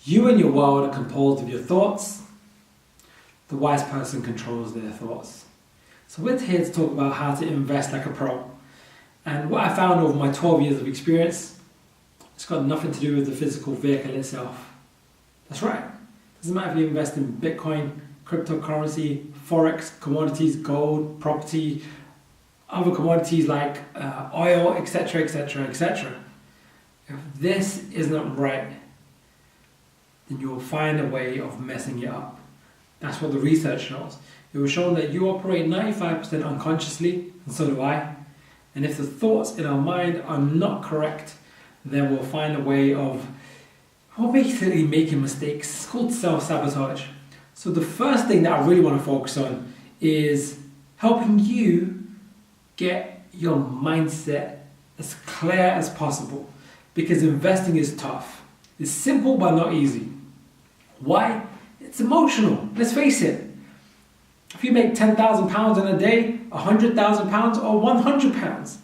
You and your world are composed of your thoughts. The wise person controls their thoughts. So we're here to talk about how to invest like a pro. And what I found over my 12 years of experience, it's got nothing to do with the physical vehicle itself. That's right. It doesn't matter if you invest in Bitcoin, cryptocurrency, Forex, commodities, gold, property, other commodities like oil, etc., etc., etc. If this isn't right, then you'll find a way of messing it up. That's what the research shows. It was shown that you operate 95% unconsciously, and so do I. And if the thoughts in our mind are not correct, then we'll find a way of basically making mistakes. It's called self-sabotage. So the first thing that I really want to focus on is helping you get your mindset as clear as possible, because investing is tough. It's simple but not easy. Why? It's emotional. Let's face it. If you make £10,000 in a day, £100,000 or £100,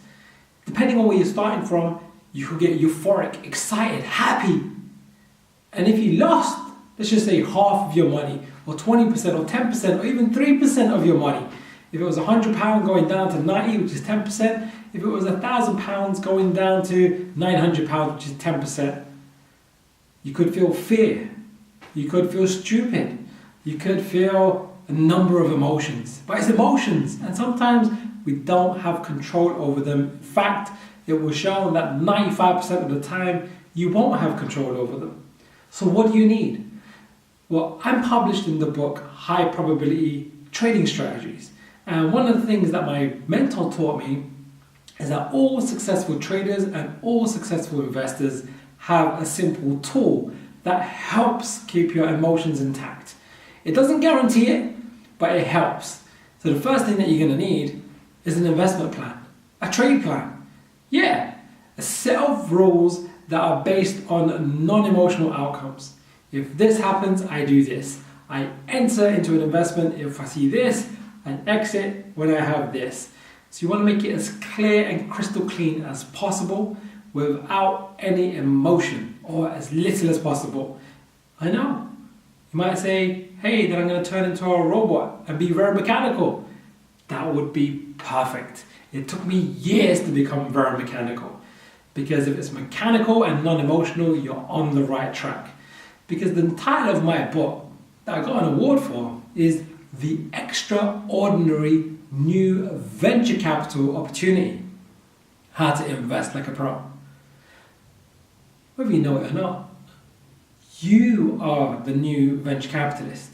depending on where you're starting from, you could get euphoric, excited, happy. And if you lost, let's just say half of your money, or 20% or 10% or even 3% of your money, if it was £100 going down to 90, which is 10%, if it was £1,000 going down to £900, which is 10%, you could feel fear, you could feel stupid, you could feel a number of emotions. But it's emotions, and sometimes we don't have control over them. In fact, it was shown that 95% of the time you won't have control over them. So what do you need? Well, I'm published in the book High Probability Trading Strategies. And one of the things that my mentor taught me is that all successful traders and all successful investors have a simple tool that helps keep your emotions intact. It doesn't guarantee it, but it helps. So the first thing that you're going to need is an investment plan, a trade plan. Yeah, a set of rules that are based on non-emotional outcomes. If this happens, I do this. I enter into an investment if I see this, and exit when I have this. So you want to make it as clear and crystal clean as possible without any emotion, or as little as possible. I know. You might say, hey, then I'm going to turn into a robot and be very mechanical. That would be perfect. It took me years to become very mechanical. Because if it's mechanical and non-emotional, you're on the right track. Because the title of my book that I got an award for is The Extraordinary New Venture Capital Opportunity. How to invest like a pro. Whether you know it or not, you are the new venture capitalist.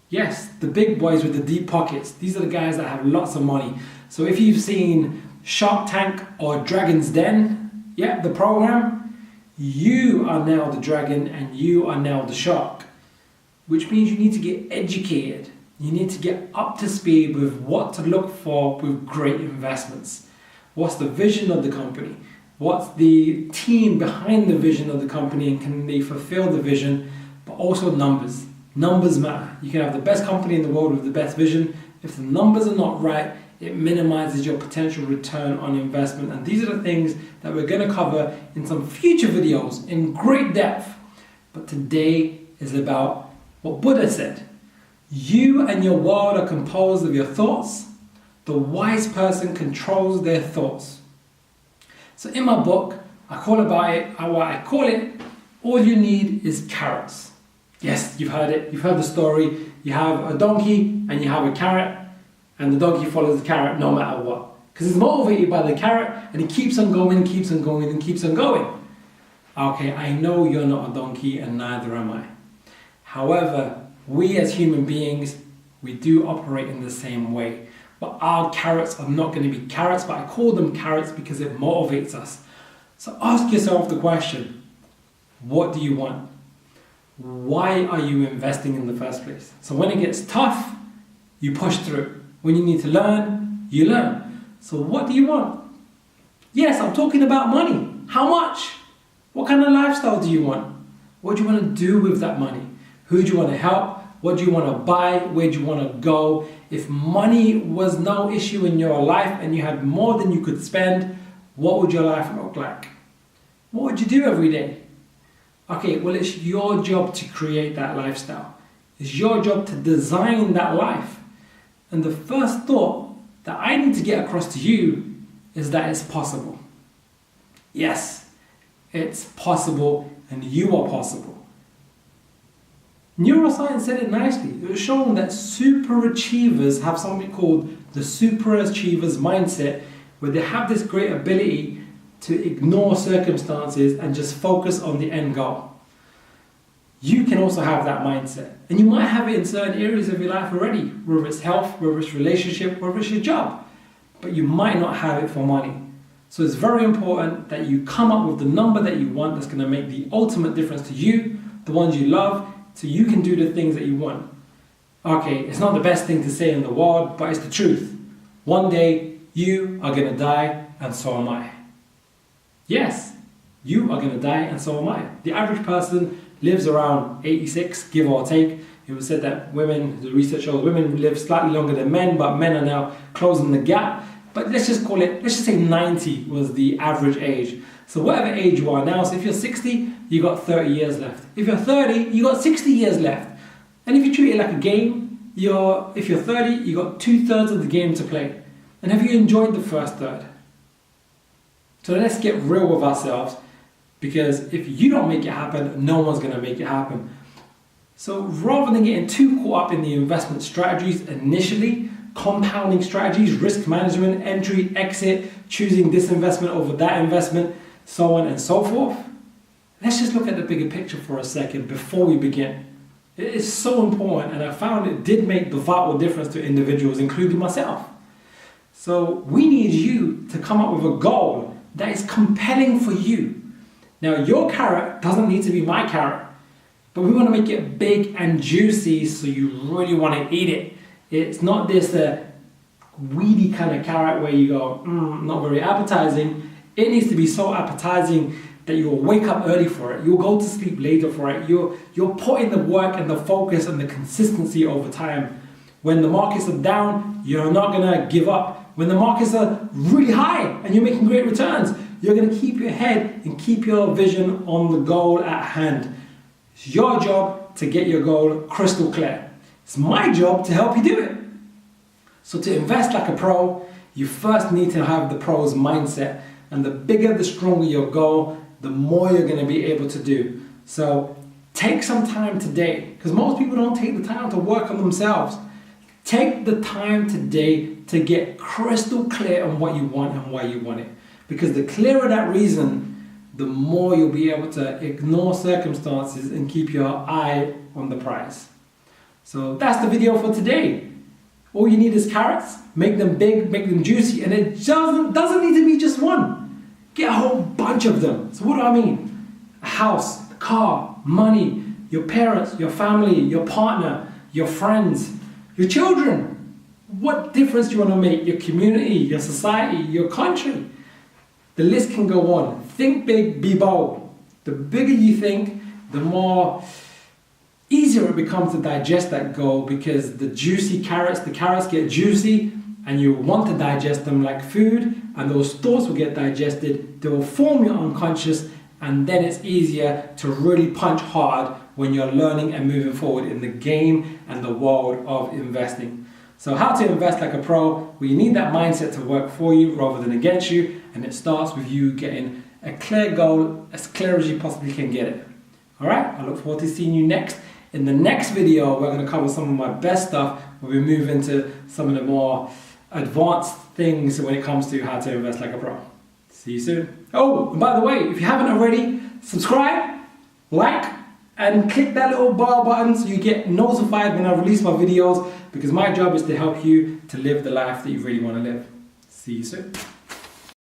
Yes, the big boys with the deep pockets. These are the guys that have lots of money. So if you've seen Shark Tank or Dragon's Den, yeah, the program, you are now the dragon and you are now the shark. Which means you need to get educated. You need to get up to speed with what to look for with great investments. What's the vision of the company? What's the team behind the vision of the company, and can they fulfill the vision? But also numbers. Numbers matter. You can have the best company in the world with the best vision. If the numbers are not right, it minimizes your potential return on investment. And these are the things that we're going to cover in some future videos in great depth. But today is about what Buddha said. You and your world are composed of your thoughts. The wise person controls their thoughts. So in my book, I call it, all you need is carrots. Yes, you've heard it. You've heard the story. You have a donkey and you have a carrot, and the donkey follows the carrot no matter what. Because he's motivated by the carrot, and he keeps on going, keeps on going, and keeps on going. Okay, I know you're not a donkey, and neither am I. However, we as human beings, we do operate in the same way. But our carrots are not going to be carrots, but I call them carrots because it motivates us. So ask yourself the question, what do you want? Why are you investing in the first place? So when it gets tough, you push through. When you need to learn, you learn. So what do you want? Yes, I'm talking about money. How much? What kind of lifestyle do you want? What do you want to do with that money? Who do you want to help? What do you want to buy? Where do you want to go? If money was no issue in your life and you had more than you could spend, what would your life look like? What would you do every day? Okay, well, it's your job to create that lifestyle. It's your job to design that life. And the first thought that I need to get across to you is that it's possible. Yes, it's possible, and you are possible. Neuroscience said it nicely. It was shown that superachievers have something called the superachievers mindset, where they have this great ability to ignore circumstances and just focus on the end goal. You can also have that mindset, and you might have it in certain areas of your life already, whether it's health, whether it's relationship, whether it's your job, but you might not have it for money. So it's very important that you come up with the number that you want that's going to make the ultimate difference to you, the ones you love, so you can do the things that you want. Okay, it's not the best thing to say in the world, but it's the truth. One day, you are going to die, and so am I. Yes, you are going to die, and so am I. The average person lives around 86, give or take. It was said that the research shows women live slightly longer than men, but men are now closing the gap. But let's just say 90 was the average age. So whatever age you are now, so if you're 60, you got 30 years left. If you're 30, you got 60 years left. And if you treat it like a game, if you're 30, you got 2/3 of the game to play. And have you enjoyed the first third? So let's get real with ourselves, because if you don't make it happen, no one's going to make it happen. So rather than getting too caught up in the investment strategies initially, compounding strategies, risk management, entry, exit, choosing this investment over that investment, so on and so forth, let's just look at the bigger picture for a second before we begin. It is so important, and I found it did make the vital difference to individuals, including myself. So we need you to come up with a goal that is compelling for you. Now, your carrot doesn't need to be my carrot, but we want to make it big and juicy so you really want to eat it. It's not this weedy kind of carrot where you go, not very appetizing. It needs to be so appetizing that you'll wake up early for it. You'll go to sleep later for it. You'll put in the work and the focus and the consistency over time. When the markets are down, you're not going to give up. When the markets are really high and you're making great returns, you're going to keep your head and keep your vision on the goal at hand. It's your job to get your goal crystal clear. It's my job to help you do it. So to invest like a pro, you first need to have the pro's mindset. And the bigger, the stronger your goal, the more you're going to be able to do. So take some time today, because most people don't take the time to work on themselves. Take the time today to get crystal clear on what you want and why you want it. Because the clearer that reason, the more you'll be able to ignore circumstances and keep your eye on the prize. So that's the video for today. All you need is carrots, make them big, make them juicy, and it doesn't need to be just one. Get a whole bunch of them. So what do I mean? A house, a car, money, your parents, your family, your partner, your friends, your children. What difference do you want to make? Your community, your society, your country. The list can go on. Think big, be bold. The bigger you think, the more easier it becomes to digest that goal, because the carrots get juicy and you want to digest them like food, and those thoughts will get digested, they will form your unconscious, and then it's easier to really punch hard when you're learning and moving forward in the game and the world of investing. So how to invest like a pro? Well, you need that mindset to work for you rather than against you, and it starts with you getting a clear goal, as clear as you possibly can get it. Alright, I look forward to seeing you next. In the next video, we're going to cover some of my best stuff, where we move into some of the more advanced things when it comes to how to invest like a pro. See you soon. Oh, and by the way, if you haven't already, subscribe, like, and click that little bell button so you get notified when I release my videos, because my job is to help you to live the life that you really want to live. See you soon.